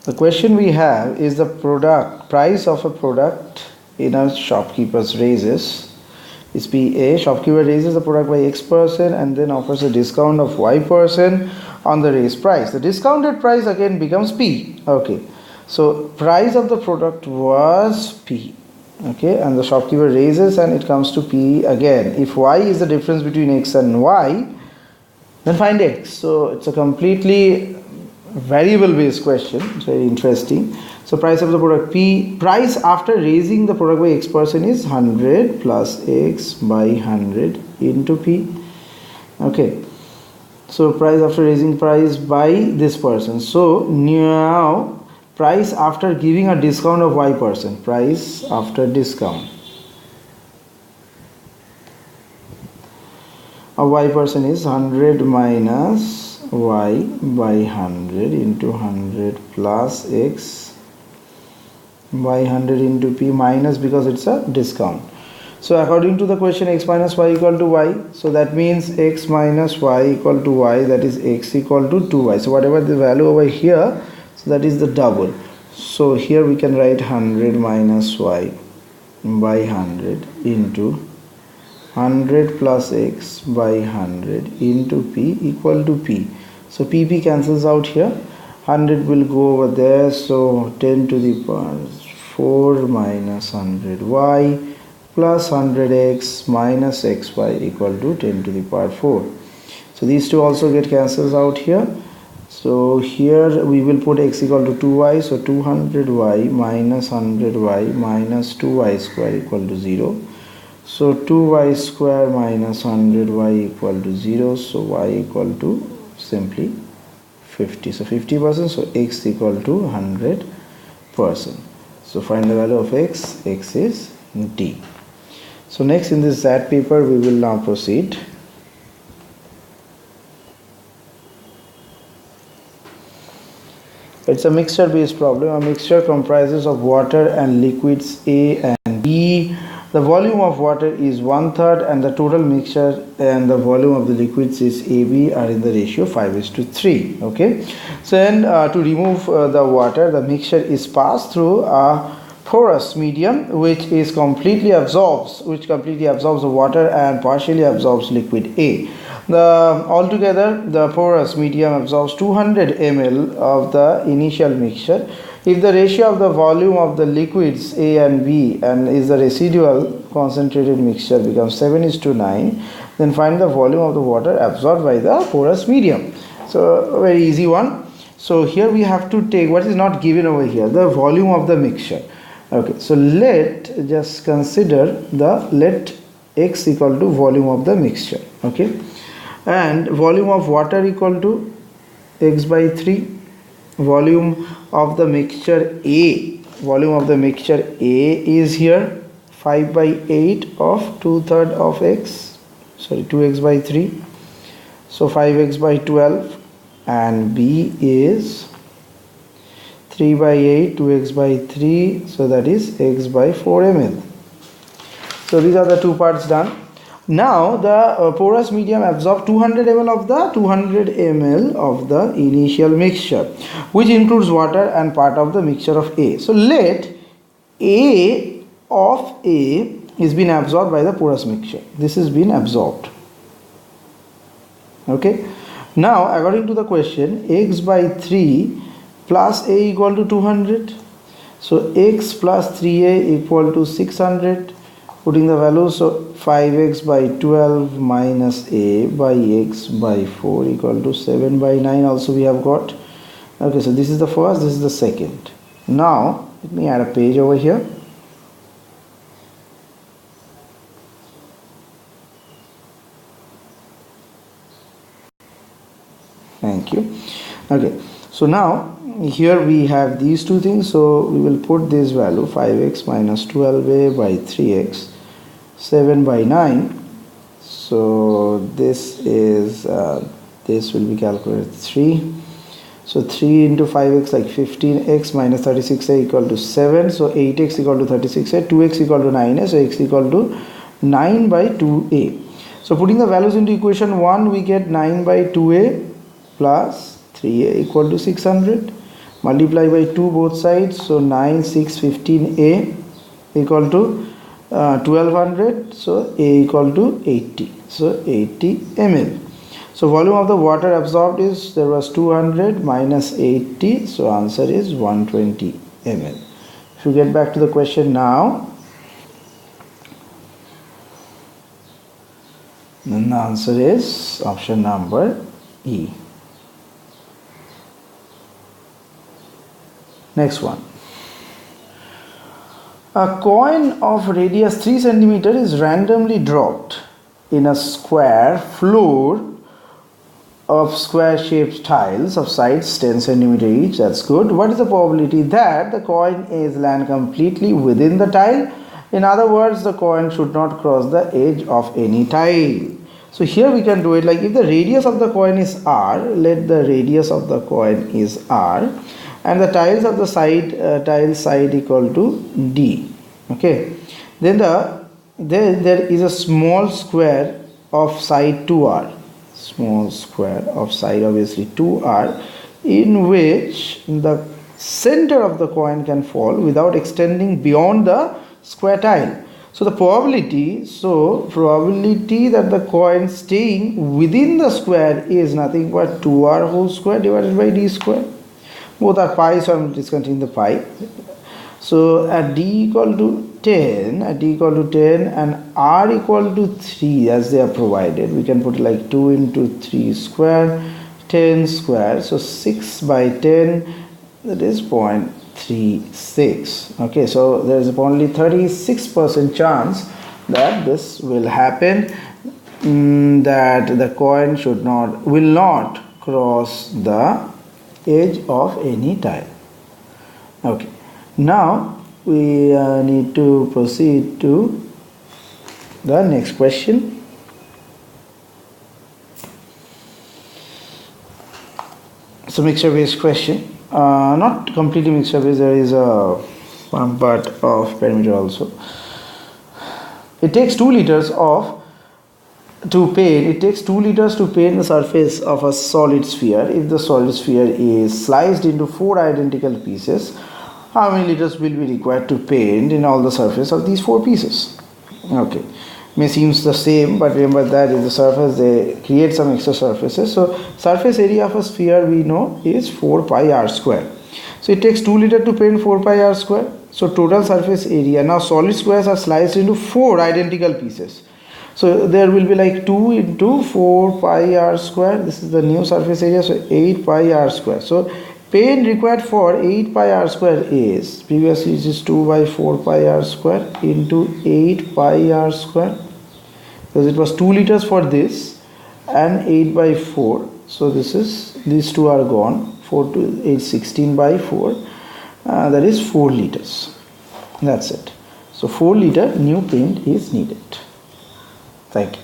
The question we have is the product price of a product in a shopkeeper's raises. Is PA. Shopkeeper raises the product by X% and then offers a discount of Y% on the raised price. The discounted price again becomes P. Okay. So price of the product was P. Okay, and the shopkeeper raises and it comes to P again. If Y is the difference between X and Y, then find X. So it's a completely variable based question. It's very interesting. So price of the product P, price after raising the product by X% is 100 plus X by 100 into P. Okay, so price after raising price by this person. So now price after giving a discount of Y%, price after discount of Y% is 100 minus Y by 100 into 100 plus X by 100 into P minus, because it's a discount. So according to the question, X minus Y equal to Y. So that means X minus Y equal to Y, that is X equal to 2Y. So whatever the value over here, so that is the double. So here we can write 100 minus Y by 100 into 100 plus X by 100 into P equal to P. So PP cancels out here. 100 will go over there. So 10 to the power 4 minus 100Y plus 100X minus XY equal to 10 to the power 4. So these two also get cancels out here. So here we will put X equal to 2Y. So 200Y minus 100Y minus 2Y square equal to 0. So 2Y square minus 100Y equal to 0. So Y equal to simply 50. So 50%. So X equal to 100%. So find the value of X. X is D. So next in this ZAT paper we will now proceed. It's a mixture based problem. A mixture comprises of water and liquids A and B. The volume of water is 1/3 and the total mixture and the volume of the liquids is AB are in the ratio 5:3. Okay. So then to remove the water, the mixture is passed through a porous medium which completely absorbs the water and partially absorbs liquid A. Altogether the porous medium absorbs 200 ml of the initial mixture. If the ratio of the volume of the liquids A and B and is the residual concentrated mixture becomes 7:9, then find the volume of the water absorbed by the porous medium. So a very easy one. So here we have to take what is not given over here, the volume of the mixture. Okay, so let X equal to volume of the mixture. Okay, and volume of water equal to X by 3. Volume of the mixture A is here 5/8 of 2/3 of X, 2X by 3. So 5X by 12, and B is 3/8, 2X by 3, so that is X by 4 ml. So these are the two parts done. Now the porous medium absorbs 200 ml of the initial mixture, which includes water and part of the mixture of A. So let A of A is been absorbed by the porous mixture. This has been absorbed. Okay. Now according to the question, X by 3 plus A equal to 200. So X plus 3A equal to 600. Putting the value, so 5X by 12 minus A by X by 4 equal to 7/9 also we have got. Okay, so this is the first, this is the second. Now let me add a page over here. Thank you. Okay, so now here we have these two things, so we will put this value 5X minus 12A by 3X 7/9. So this is this will be calculated 3. So 3 into 5x like 15x minus 36a equal to 7. So 8x equal to 36a, 2x equal to 9a, so x equal to 9 by 2a. So putting the values into equation 1, we get 9 by 2a plus 3a equal to 600. multiply by 2 both sides, so 9 6 15a equal to 1200, so a equal to 80, so 80 ml. So volume of the water absorbed is, there was 200 minus 80, so answer is 120 ml. If you get back to the question now, then the answer is option number E. Next one. A coin of radius 3 cm is randomly dropped in a square floor of square shaped tiles of sides 10 cm each. That's good. What is the probability that the coin is land completely within the tile? In other words, the coin should not cross the edge of any tile. So here we can do it like, if the radius of the coin is r, let the radius of the coin is r, and the tiles of the side tile side equal to d. Okay, then there is a small square of side 2r, small square of side obviously 2r, in which the center of the coin can fall without extending beyond the square tile. So the probability that the coin staying within the square is nothing but 2r whole square divided by d square. Both are pi, so I am discounting the pi. So at d equal to 10, and r equal to 3 as they are provided, we can put like 2 into 3 square, 10 square, so 6 by 10, that is 0.36. Okay, so there is only 36% chance that this will happen, that the coin will not cross the edge of any tile. Okay, now we need to proceed to the next question. It's a mixture based question, not completely mixture based, there is a one part of perimeter also. It takes 2 liters to paint the surface of a solid sphere. If the solid sphere is sliced into 4 identical pieces, how many liters will be required to paint in all the surface of these 4 pieces? Okay, may seems the same, but remember that in the surface they create some extra surfaces. So surface area of a sphere we know is 4 pi r square. So it takes 2 liters to paint 4 pi r square. So total surface area, now solid squares are sliced into 4 identical pieces. So there will be like 2 into 4 pi r square. This is the new surface area, so 8 pi r square. So paint required for 8 pi r square is, previously it is 2 by 4 pi r square into 8 pi r square, because it was 2 liters for this and 8 by 4. So these two are gone, 4 to 8, 16 by 4, that is 4 liters. That's it. So 4 liter new paint is needed. Thank you.